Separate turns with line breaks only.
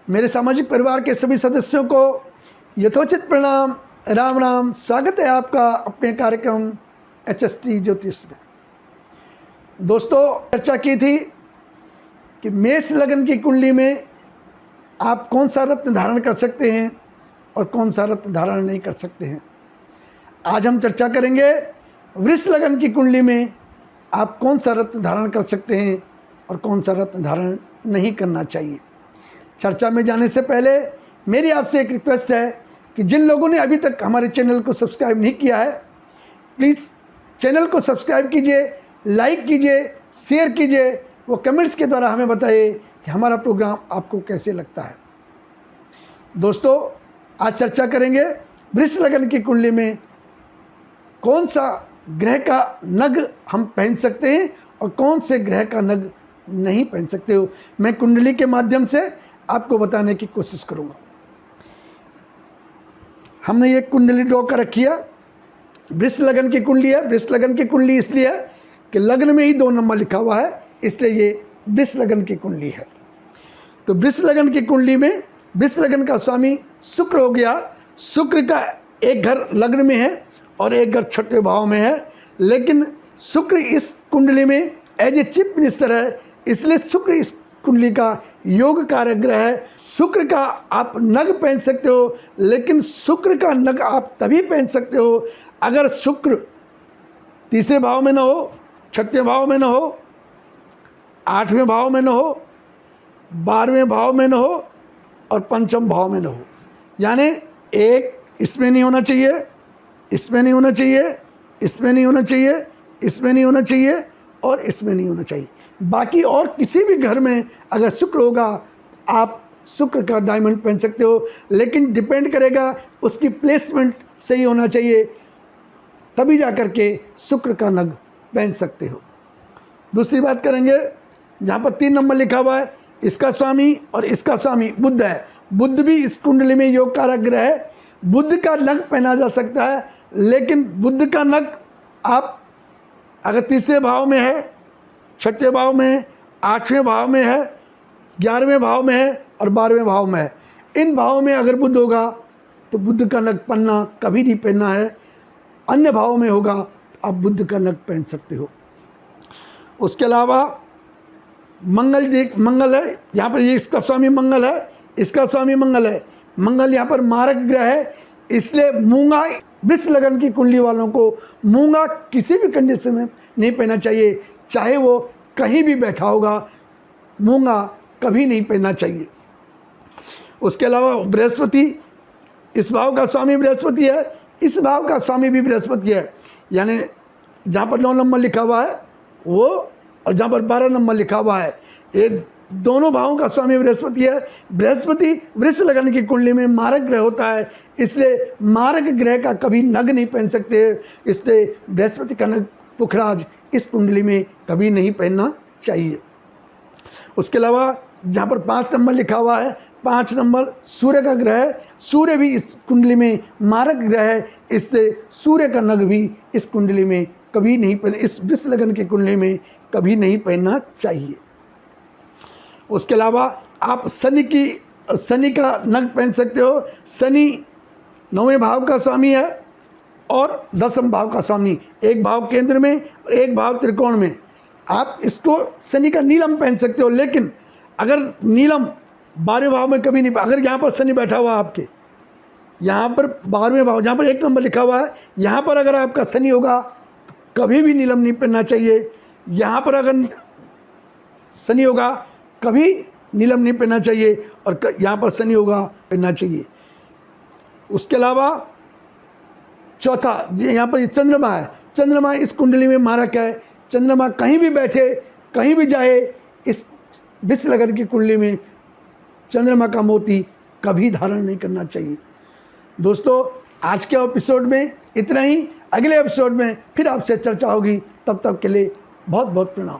मेरे सामाजिक परिवार के सभी सदस्यों को यथोचित प्रणाम, राम राम। स्वागत है आपका अपने कार्यक्रम HST ज्योतिष में। दोस्तों, चर्चा की थी कि मेष लग्न की कुंडली में आप कौन सा रत्न धारण कर सकते हैं और कौन सा रत्न धारण नहीं कर सकते हैं। आज हम चर्चा करेंगे वृष लग्न की कुंडली में आप कौन सा रत्न धारण कर सकते हैं और कौन सा रत्न धारण नहीं करना चाहिए। चर्चा में जाने से पहले मेरी आपसे एक रिक्वेस्ट है कि जिन लोगों ने अभी तक हमारे चैनल को सब्सक्राइब नहीं किया है, प्लीज़ चैनल को सब्सक्राइब कीजिए, लाइक कीजिए, शेयर कीजिए, वो कमेंट्स के द्वारा हमें बताइए कि हमारा प्रोग्राम आपको कैसे लगता है। दोस्तों, आज चर्चा करेंगे वृष लग्न की कुंडली में कौन सा ग्रह का नग हम पहन सकते हैं और कौन से ग्रह का नग नहीं पहन सकते हो। मैं कुंडली के माध्यम से आपको बताने की कोशिश करूंगा। हमने ये कुंडली ड्रॉ कर रखी है। वृष लग्न की कुंडली है। वृष लग्न की कुंडली इसलिए है कि लग्न में ही 2 नंबर लिखा हुआ है, इसलिए ये वृष लग्न की कुंडली है। तो वृष लग्न की कुंडली में वृष लग्न का स्वामी शुक्र हो गया। शुक्र का एक घर लग्न में है और एक घर छठे भाव में है, लेकिन शुक्र इस कुंडली में एज ए चीफ मिनिस्टर है, इसलिए शुक्र इस कुंडली का योग कारक ग्रह है। शुक्र का आप नग पहन सकते हो, लेकिन शुक्र का नग आप तभी पहन सकते हो अगर शुक्र तीसरे भाव में न हो, छठे भाव में न हो, 8वें भाव में न हो, 12वें भाव में न हो और 5म भाव में न हो। यानी एक इसमें नहीं होना चाहिए, इसमें नहीं होना चाहिए, इसमें नहीं होना चाहिए, इसमें नहीं होना चाहिए और इसमें नहीं होना चाहिए। बाकी और किसी भी घर में अगर शुक्र होगा आप शुक्र का डायमंड पहन सकते हो, लेकिन डिपेंड करेगा उसकी प्लेसमेंट सही होना चाहिए, तभी जा कर के शुक्र का नग पहन सकते हो। दूसरी बात करेंगे, जहाँ पर 3 नंबर लिखा हुआ है, इसका स्वामी और इसका स्वामी बुध है। बुध भी इस कुंडली में योग कारक ग्रह है। बुध का नग पहना जा सकता है, लेकिन बुध का नग आप अगर तीसरे भाव में है, छठे भाव में है, 8वें भाव में है, 11वें भाव में है और 12वें भाव में है, इन भावों में अगर बुध होगा तो बुध का नग पहनना कभी नहीं पहनना है। अन्य भाव में होगा आप बुध का नग पहन सकते हो। उसके अलावा मंगल है, यहाँ पर ये इसका स्वामी मंगल है, इसका स्वामी मंगल है। मंगल यहाँ पर मारक ग्रह है, इसलिए मूंगा वृष लग्न की कुंडली वालों को मूंगा किसी भी कंडीशन में नहीं पहनना चाहिए, चाहे वो कहीं भी बैठा होगा, मूंगा कभी नहीं पहनना चाहिए। उसके अलावा बृहस्पति, इस भाव का स्वामी बृहस्पति है, इस भाव का स्वामी भी बृहस्पति है। यानी जहाँ पर 9 नंबर लिखा हुआ है वो और जहाँ पर 12 नंबर लिखा हुआ है, ये दोनों भावों का स्वामी बृहस्पति है। बृहस्पति वृष लग्न की कुंडली में मारक ग्रह होता है, इसलिए मारक ग्रह का कभी नग नहीं पहन सकते, इसलिए बृहस्पति का नग पुखराज इस कुंडली में कभी नहीं पहनना चाहिए। उसके अलावा जहाँ पर 5 नंबर लिखा हुआ है, 5 नंबर सूर्य का ग्रह है। सूर्य भी इस कुंडली में मारक ग्रह है, इसलिए सूर्य का नग भी इस कुंडली में कभी नहीं पहन, इस वृष लग्न की कुंडली में कभी नहीं पहनना चाहिए। उसके अलावा आप शनि का नग पहन सकते हो। शनि 9वें भाव का स्वामी है और 10म भाव का स्वामी, एक भाव केंद्र में और एक भाव त्रिकोण में। आप इसको शनि का नीलम पहन सकते हो, लेकिन अगर नीलम 12वें भाव में कभी नहीं, अगर यहाँ पर शनि बैठा हुआ आपके, यहाँ पर 12वें भाव जहाँ पर 1 नंबर लिखा हुआ है, यहाँ पर अगर आपका शनि होगा तो कभी भी नीलम नहीं पहनना चाहिए। यहाँ पर अगर शनि होगा कभी नीलम नहीं पहनना चाहिए और यहाँ पर शनि होगा पहनना चाहिए। उसके अलावा चौथा, यहाँ पर चंद्रमा है। चंद्रमा इस कुंडली में मारक है। चंद्रमा कहीं भी बैठे, कहीं भी जाए, इस वृष लग्न की कुंडली में चंद्रमा का मोती कभी धारण नहीं करना चाहिए। दोस्तों, आज के एपिसोड में इतना ही। अगले एपिसोड में फिर आपसे चर्चा होगी। तब तक के लिए बहुत बहुत प्रणाम।